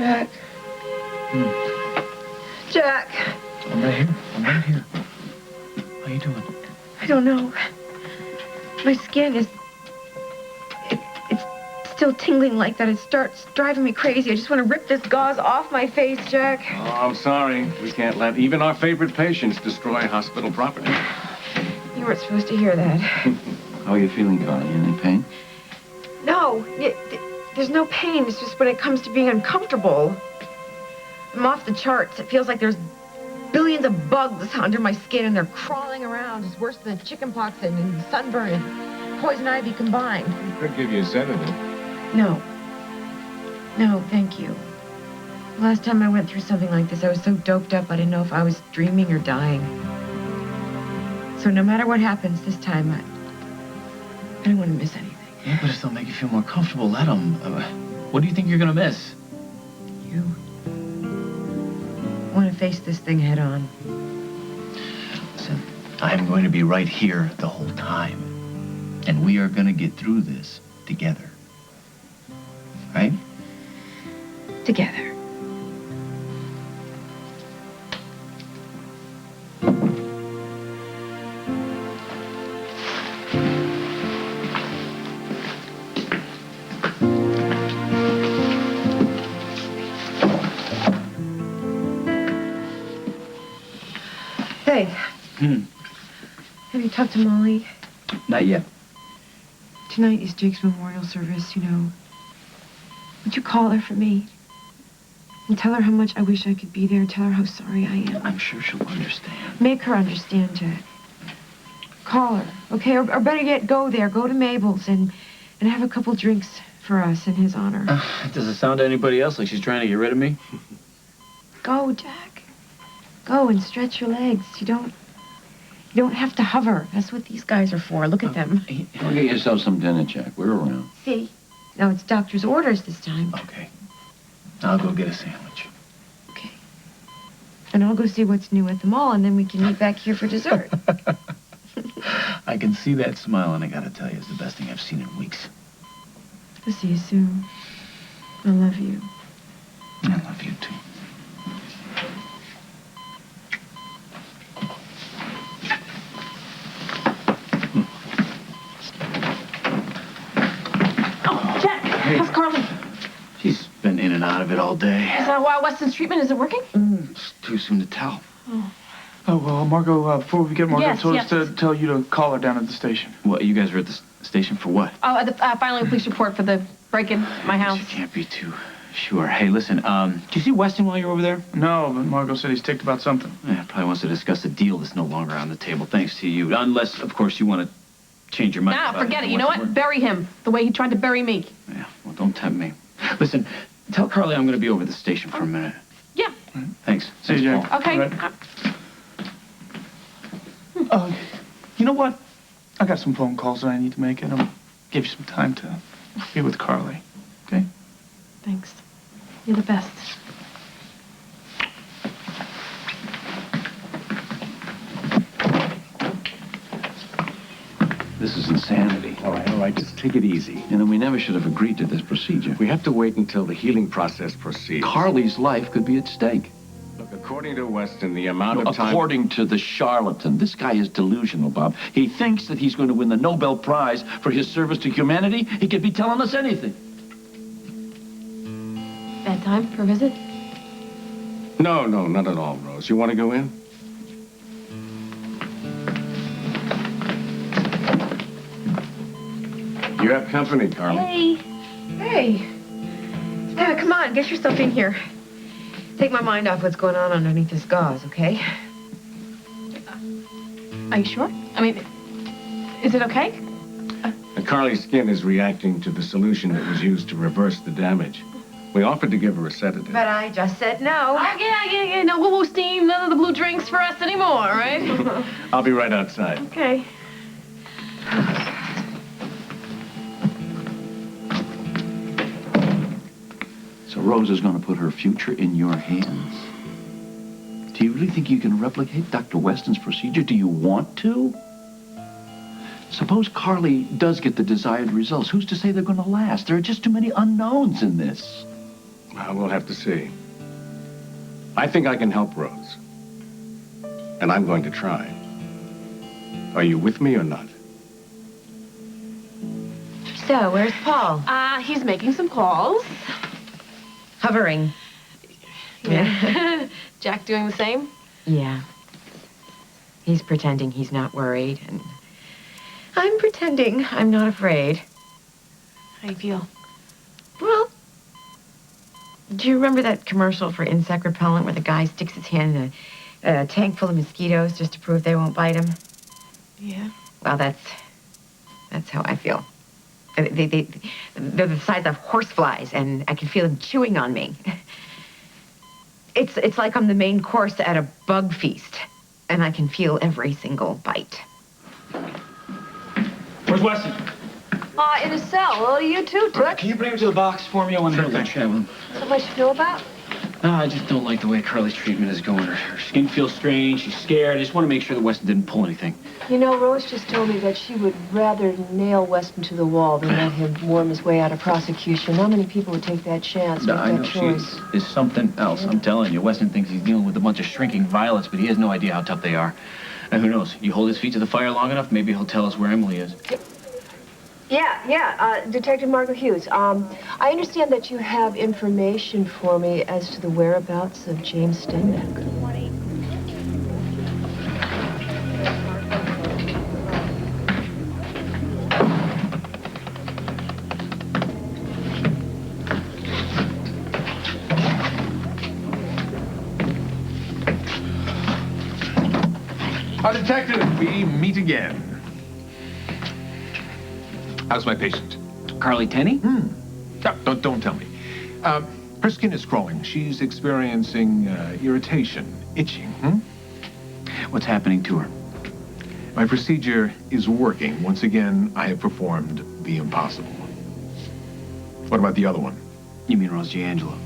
Jack. Jack. I'm right here. I'm right here. How you doing? I don't know. My skin is... It's still tingling like that. It starts driving me crazy. I just want to rip this gauze off my face, Jack. Oh, I'm sorry. We can't let even our favorite patients destroy hospital property. You weren't supposed to hear that. How are you feeling, Carly? Any pain? No, there's no pain. It's just when it comes to being uncomfortable. I'm off the charts. It feels like there's billions of bugs under my skin, and they're crawling around. It's worse than chickenpox and sunburn and poison ivy combined. We could give you a sedative. No. No, thank you. Last time I went through something like this, I was so doped up I didn't know if I was dreaming or dying. So no matter what happens this time, I don't want to miss anything. Yeah, but if they'll make you feel more comfortable, let them. What do you think you're gonna miss? You. I want to face this thing head on. Listen, I'm going to be right here the whole time. And we are gonna get through this together. Right? Together. Hey. Have you talked to Molly? Not yet. Tonight is Jake's memorial service, you know. Would you call her for me? And tell her how much I wish I could be there. Tell her how sorry I am. I'm sure she'll understand. Make her understand, Jack. Call her, okay? Or better yet, go there. Go to Mabel's and have a couple drinks for us in his honor. Does it sound to anybody else like she's trying to get rid of me? Go, Jack. Go and stretch your legs. You don't have to hover. That's what these guys are for. Look at them. Go get yourself some dinner, Jack. We're around. See? Now it's doctor's orders this time. Okay. I'll go get a sandwich. Okay. And I'll go see what's new at the mall, and then we can meet back here for dessert. I can see that smile, and I gotta tell you, it's the best thing I've seen in weeks. I'll see you soon. I love you. I love you, too. How's Carly? She's been in and out of it all day. Is that why Weston's treatment isn't working? It's too soon to tell. Oh, well, Margot, before we get Margot, Yes, told yes. us to tell you to call her down at the station. What, you guys were at the station for what? Oh, filing a police report for the break-in my house. You can't be too sure. Hey, listen, did you see Weston while you were over there? No, but Margot said he's ticked about something. Yeah, probably wants to discuss a deal that's no longer on the table, thanks to you. Unless, of course, you want to change your mind. Nah, about forget it. and You know want what? to work. Bury him the way he tried to bury me. Yeah, well, don't tempt me. Listen, tell Carly I'm going to be over at the station for a minute. Yeah. Thanks. See you, Thanks, Jack. Okay. All right. You know what? I got some phone calls that I need to make, and I'll give you some time to be with Carly. Okay? Thanks. You're the best. This is insanity. All right, just take it easy. And then we never should have agreed to this procedure. We have to wait until the healing process proceeds. Carly's life could be at stake. Look, according to Weston, the amount of time... According to the charlatan, this guy is delusional, Bob. He thinks that he's going to win the Nobel Prize for his service to humanity. He could be telling us anything. Bad time for a visit? No, not at all, Rose. You want to go in? You have company, Carly. Hey. Hey. Yeah, come on, get yourself in here. Take my mind off what's going on underneath this gauze, okay? Are you sure? I mean, is it okay? And Carly's skin is reacting to the solution that was used to reverse the damage. We offered to give her a sedative. But I just said no. Oh, yeah. No woo-woo steam, none of the blue drinks for us anymore, right? I'll be right outside. Okay. So Rose is going to put her future in your hands. Do you really think you can replicate Dr. Weston's procedure? Do you want to? Suppose Carly does get the desired results. Who's to say they're going to last? There are just too many unknowns in this. We'll have to see. I think I can help Rose. And I'm going to try. Are you with me or not? So, where's Paul? He's making some calls. Hovering. Yeah. Jack doing the same? Yeah. He's pretending he's not worried, and I'm pretending I'm not afraid. How do you feel? Well, do you remember that commercial for insect repellent where the guy sticks his hand in a tank full of mosquitoes just to prove they won't bite him? Yeah. Well, that's how I feel. They're the size of horseflies, and I can feel them chewing on me. It's like I'm the main course at a bug feast, and I can feel every single bite. Where's Weston? In his cell. Well, you too, Toots. Can you bring him to the box for me? I want to have a chat with him. So much to know about? No, I just don't like the way Carly's treatment is going. Her skin feels strange. She's scared. I just want to make sure that Weston didn't pull anything. You know, Rose just told me that she would rather nail Weston to the wall than let him worm his way out of prosecution. Not many people would take that chance, make I that know choice. she is something else. I'm telling you, Weston thinks he's dealing with a bunch of shrinking violets, but he has no idea how tough they are. And who knows? You hold his feet to the fire long enough, maybe he'll tell us where Emily is. Yeah, Detective Margaret Hughes. I understand that you have information for me as to the whereabouts of James Stenbeck. Detective, we meet again. How's my patient? Carly Tenney? No, don't tell me. Her skin is crawling. She's experiencing irritation, itching. What's happening to her? My procedure is working. Once again, I have performed the impossible. What about the other one? You mean Rose D'Angelo?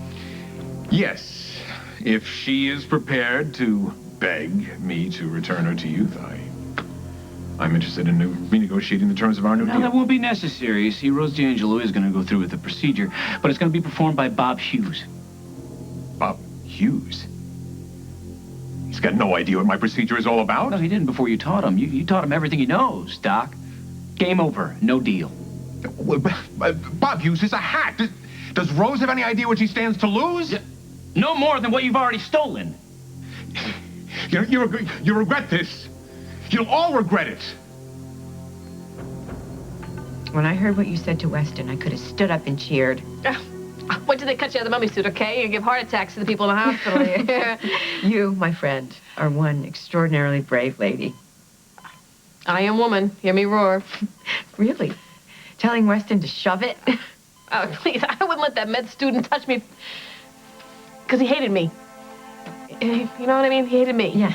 Yes. If she is prepared to beg me to return her to youth, I'm interested in renegotiating the terms of our new No, deal. that won't be necessary. You see, Rose D'Angelo is going to go through with the procedure, but it's going to be performed by Bob Hughes. Bob Hughes? He's got no idea what my procedure is all about? No, he didn't before you taught him. You taught him everything he knows, Doc. Game over. No deal. Bob Hughes is a hack. Does Rose have any idea what she stands to lose? Yeah. No more than what you've already stolen. You regret this. You'll all regret it. When I heard what you said to Weston, I could have stood up and cheered. Wait till they cut you out of the mummy suit, okay? You give heart attacks to the people in the hospital. You, my friend, are one extraordinarily brave lady. I am woman. Hear me roar. Really? Telling Weston to shove it? Oh, please, I wouldn't let that med student touch me. Because he hated me. You know what I mean? He hated me. Yeah.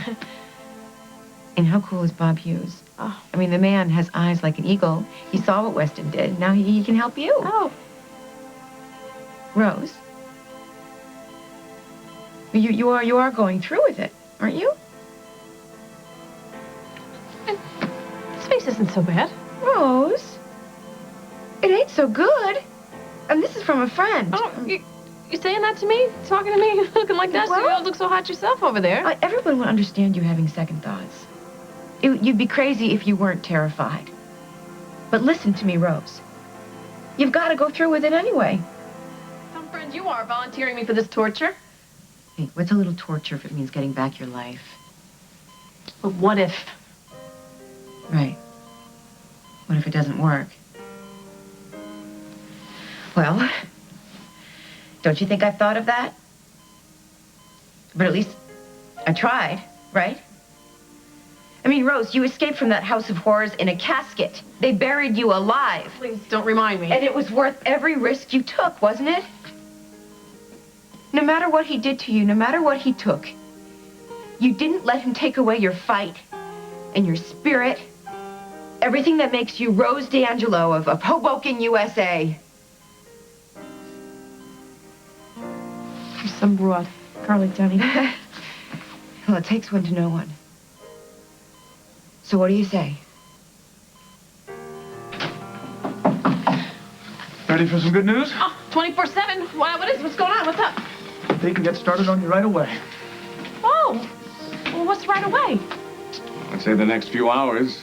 And how cool is Bob Hughes? Oh. I mean, the man has eyes like an eagle. He saw what Weston did. Now he can help you. Oh. Rose? You are going through with it, aren't you? His face isn't so bad. Rose? It ain't so good. And this is from a friend. Oh, you saying that to me? Talking to me? Looking like that? Well, You don't look so hot yourself over there. Everyone would understand you having second thoughts. You'd be crazy if you weren't terrified. But listen to me, Rose. You've got to go through with it anyway. Some friend you are volunteering me for this torture. Hey, what's a little torture if it means getting back your life? But what if? Right. What if it doesn't work? Well, don't you think I've thought of that? But at least I tried, right? I mean, Rose, you escaped from that house of horrors in a casket. They buried you alive. Please don't remind me. And it was worth every risk you took, wasn't it? No matter what he did to you, no matter what he took, you didn't let him take away your fight and your spirit, everything that makes you Rose D'Angelo of Hoboken, USA. You're some broad, Carly Tenney. Well, it takes one to know one. So what do you say? Ready Ready for some good news? Oh, 24/7. What's going on? What's up? They can get started on you right away. Oh, well, what's right away? I'd say the next few hours.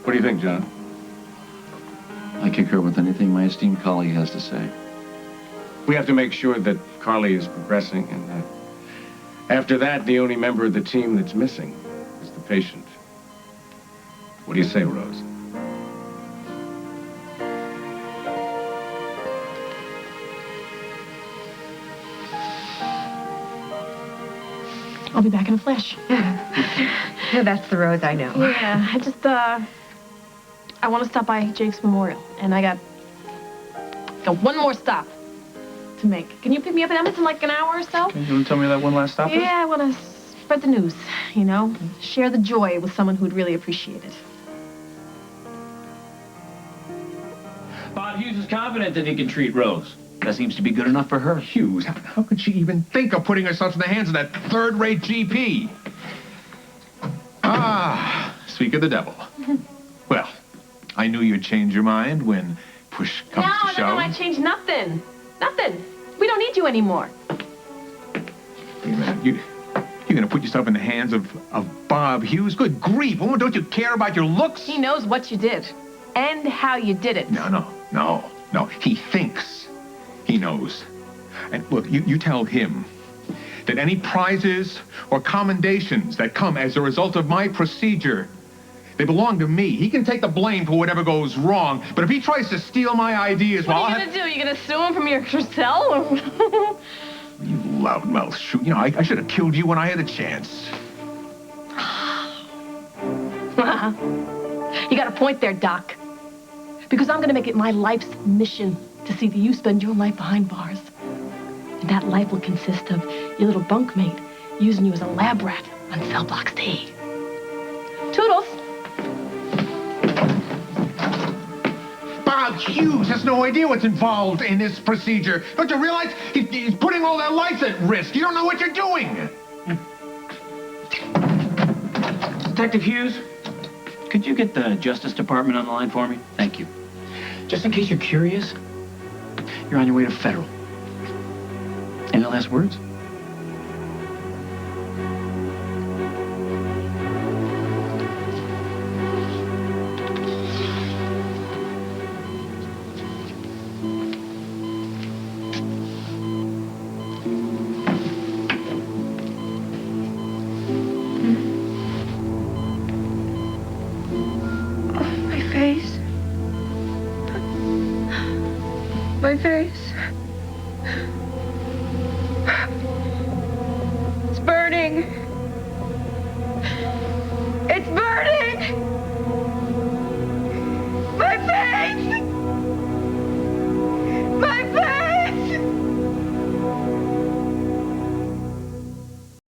What do you think, John? I concur with anything my esteemed colleague has to say. We have to make sure that Carly is progressing, and after that, the only member of the team that's missing is the patient. What do you say, Rose? I'll be back in a flash. That's the Rose I know. Yeah, I want to stop by Jake's memorial, and I got one more stop to make. Can you pick me up at Emmett's in like an hour or so? Okay, you want to tell me that one last stop is? Yeah, I want to spread the news, share the joy with someone who'd really appreciate it. Bob Hughes is confident that he can treat Rose. That seems to be good enough for her. Hughes, how could she even think of putting herself in the hands of that third-rate GP? Ah, speak of the devil. Well, I knew you'd change your mind when push comes to shove. No, I changed nothing. Nothing. We don't need you anymore. Wait a minute. You're going to put yourself in the hands of Bob Hughes? Good grief. Woman, don't you care about your looks? He knows what you did and how you did it. No. He thinks he knows. And look, you tell him that any prizes or commendations that come as a result of my procedure, they belong to me. He can take the blame for whatever goes wrong, but if he tries to steal my ideas, What are you going to do? You going to sue him from your cell? You loudmouth shoot. I should have killed you when I had a chance. You got a point there, Doc. Because I'm going to make it my life's mission to see that you spend your life behind bars. And that life will consist of your little bunkmate using you as a lab rat on cell block D. Toodles. Bob Hughes has no idea what's involved in this procedure. Don't you realize he's putting all their lives at risk? You don't know what you're doing. Detective Hughes, could you get the Justice Department on the line for me? Thank you. Just in case you're curious, you're on your way to federal. Any last words? My face.